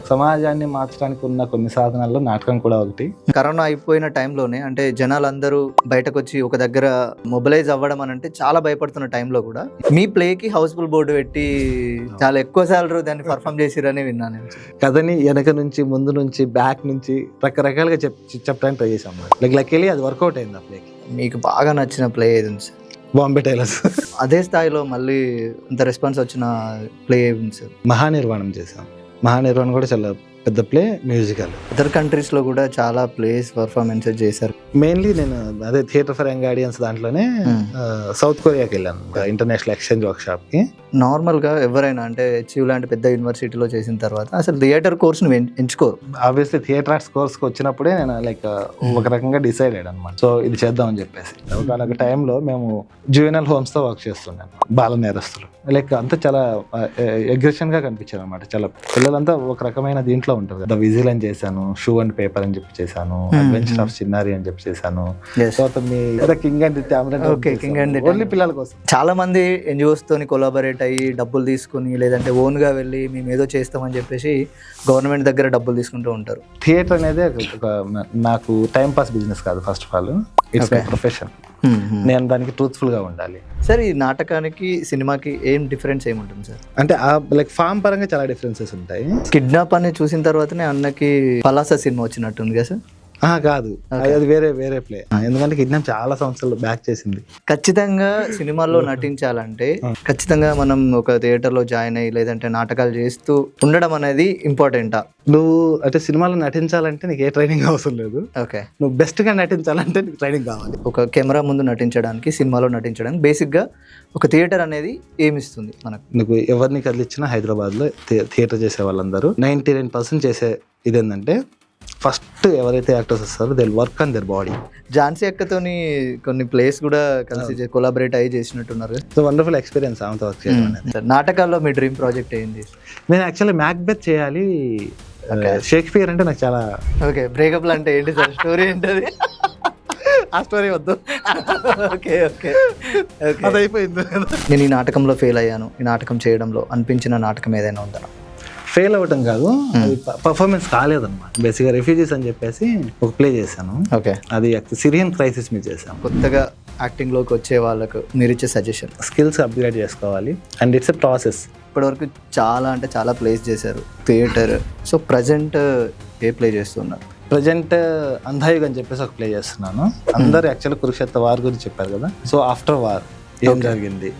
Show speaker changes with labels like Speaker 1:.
Speaker 1: సమాజాన్ని మార్చడానికి ఉన్న కొన్ని సాధనాల్లో నాటకం కూడా ఒకటి.
Speaker 2: కరోనా అయిపోయిన టైంలోనే అంటే జనాలందరూ బయటకు వచ్చి ఒక దగ్గర మొబిలైజ్ అవ్వడం అని అంటే చాలా భయపడుతున్న టైంలో కూడా మీ ప్లేకి హౌస్ఫుల్ బోర్డు పెట్టి చాలా ఎక్కువ సార్లు దాన్ని పర్ఫామ్ చేసిరని విన్నాను నేను.
Speaker 1: కథని వెనక నుంచి, ముందు నుంచి, బ్యాక్ నుంచి రకరకాలుగా చెప్పడానికి ట్రై చేసాం. లక్కీలీ అది వర్కౌట్ అయింది ఆ ప్లేకి.
Speaker 2: మీకు బాగా నచ్చిన ప్లే ఏది ఉంది సార్?
Speaker 1: బాంబే టైలర్స్.
Speaker 2: అదే స్థాయిలో మళ్ళీ అంత రెస్పాన్స్ వచ్చిన ప్లే ఏది ఉంది సార్?
Speaker 1: మహానిర్వాణం చేసాం. మహానిర్వాణం కూడా చాలా పెద్ద ప్లే, మ్యూజికల్.
Speaker 2: అదర్ కంట్రీస్ లో కూడా చాలా ప్లేస్ పర్ఫార్మెన్సెస్ చేశారు.
Speaker 1: మెయిన్లీ నేను అదే థియేటర్ ఫర్ యంగ్ ఆడియన్స్ దాంట్లోనే సౌత్ కొరియాకి వెళ్ళాను ఇంటర్నేషనల్ ఎక్స్చేంజ్ వర్క్ షాప్ కి.
Speaker 2: నార్మల్ గా ఎవరైనా అంటే హెచ్యూ లాంటి పెద్ద యూనివర్సిటీలో చేసిన తర్వాత అసలు థియేటర్ కోర్స్ ను ఎంచుకోరు.
Speaker 1: ఆబ్వియస్లీ థియేటర్ ఆర్ట్స్ కోర్స్ కి వచ్చినప్పుడే నేను ఒక రకంగా డిసైడ్ అయ్యాను అనమాట. సో ఇది చేద్దామని చెప్పేసి ఒక టైంలో మేము జూవెనల్ హోమ్స్ తో వర్క్ చేస్తున్నాను. బాల నేరస్తులు అంతా చాలా అగ్రెషన్ గా కనిపించారు అనమాట. చాలా పిల్లలంతా ఒక రకమైన దీంట్లో ఉంటారు కదా. విజిలెన్స్ చేశాను, షూ అండ్ పేపర్ అని చెప్పి చేశాను, అడ్వెంచర్ ఆఫ్ చిన్నారి అని చెప్పి చేశాను. తర్వాత మీ కింగ్ అండ్ ఓన్లీ పిల్లల కోసం. చాలా
Speaker 2: మంది ఎన్జిఓస్ తోని కొలాబరేట్ అయ్యి డబ్బులు తీసుకుని లేదంటే ఓన్ గా వెళ్ళి మేము ఏదో చేస్తామని చెప్పేసి గవర్నమెంట్ దగ్గర డబ్బులు తీసుకుంటూ ఉంటారు.
Speaker 1: థియేటర్ అనేది నాకు టైం పాస్ బిజినెస్ కాదు. First of all it's my profession. నేను దానికి ట్రూత్ఫుల్ గా ఉండాలి.
Speaker 2: సార్ ఈ నాటకానికి సినిమాకి ఏం డిఫరెన్స్ ఏముంటుంది సార్?
Speaker 1: అంటే ఫామ్ పరంగా చాలా డిఫరెన్సెస్ ఉంటాయి.
Speaker 2: కిడ్నాప్ అని చూసిన తర్వాతనే అన్నకి పలాస సినిమా వచ్చినట్టుంది కదా సార్?
Speaker 1: కాదు, అది వేరే ప్లే. ఎందుకంటే కిడ్నాప్ చాలా సంవత్సరాలు బ్యాక్ చేసింది.
Speaker 2: ఖచ్చితంగా సినిమాల్లో నటించాలంటే ఖచ్చితంగా మనం ఒక థియేటర్ లో జాయిన్ అయ్యి లేదంటే నాటకాలు చేస్తూ ఉండడం అనేది ఇంపార్టెంటా?
Speaker 1: నువ్వు అంటే సినిమాలో నటించాలంటే నీకు ఏ ట్రైనింగ్ అవసరం లేదు.
Speaker 2: ఓకే,
Speaker 1: నువ్వు బెస్ట్ గా నటించాలంటే నీకు ట్రైనింగ్ కావాలి.
Speaker 2: ఒక కెమెరా ముందు నటించడానికి, సినిమాలో నటించడానికి బేసిక్ గా ఒక థియేటర్ అనేది ఏమిస్తుంది మనకు?
Speaker 1: నీకు ఎవరిని కదిలిచ్చినా హైదరాబాద్ లో థియేటర్ చేసే వాళ్ళందరూ 99% చేసే ఇదేంటంటే ఫస్ట్ ఎవరైతే యాక్టర్స్ వస్తారో they work on their body.
Speaker 2: Jhansi అక్కతోని కొన్ని ప్లేస్ కూడా కలిసి కొలాబరేట్ అయ్యి చేసినట్టున్నారు.
Speaker 1: సో వండర్ఫుల్ ఎక్స్పీరియన్స్ ఆమెతో వర్క్ చేయడం అనేది.
Speaker 2: నాటకాల్లో మీ డ్రీమ్ ప్రాజెక్ట్ ఏంది?
Speaker 1: నేను యాక్చువల్లీ మ్యాక్బెత్ చేయాలి. షేక్స్పియర్ అంటే నాకు చాలా.
Speaker 2: ఓకే, బ్రేకప్ అంటే ఏంటి సార్? స్టోరీ ఏంటది?
Speaker 1: ఆ స్టోరీ వద్దు.
Speaker 2: ఓకే ఓకే
Speaker 1: అది అయిపోయింది.
Speaker 2: నేను ఈ నాటకంలో ఫెయిల్ అయ్యాను, ఈ నాటకం చేయడంలో అనిపించిన నాటకం ఏదైనా ఉందా?
Speaker 1: ఫెయిల్ అవ్వటం కాదు, అది పర్ఫార్మెన్స్ కాలేదన్నమాట. బేసిక్గా రెఫ్యూజీస్ అని చెప్పేసి ఒక ప్లే చేశాను.
Speaker 2: ఓకే,
Speaker 1: అది సిరియన్ క్రైసిస్ మీద చేశాను.
Speaker 2: కొత్తగా యాక్టింగ్ లోకి వచ్చే వాళ్ళకు మీరు ఇచ్చే సజెషన్?
Speaker 1: స్కిల్స్ అప్గ్రేడ్ చేసుకోవాలి అండ్ ఇట్స్ ఎ ప్రాసెస్.
Speaker 2: ఇప్పటివరకు చాలా అంటే చాలా ప్లేస్ చేశారు థియేటర్. సో ప్రజెంట్ ఏ ప్లే చేస్తున్నారు?
Speaker 1: ప్రజెంట్ అంధాయుగ్ అని చెప్పేసి ఒక ప్లే చేస్తున్నాను. అందరు యాక్చువల్లీ కురుక్షేత్ర వార్ గురించి చెప్పారు కదా. సో ఆఫ్టర్ వార్ ఏం జరిగింది,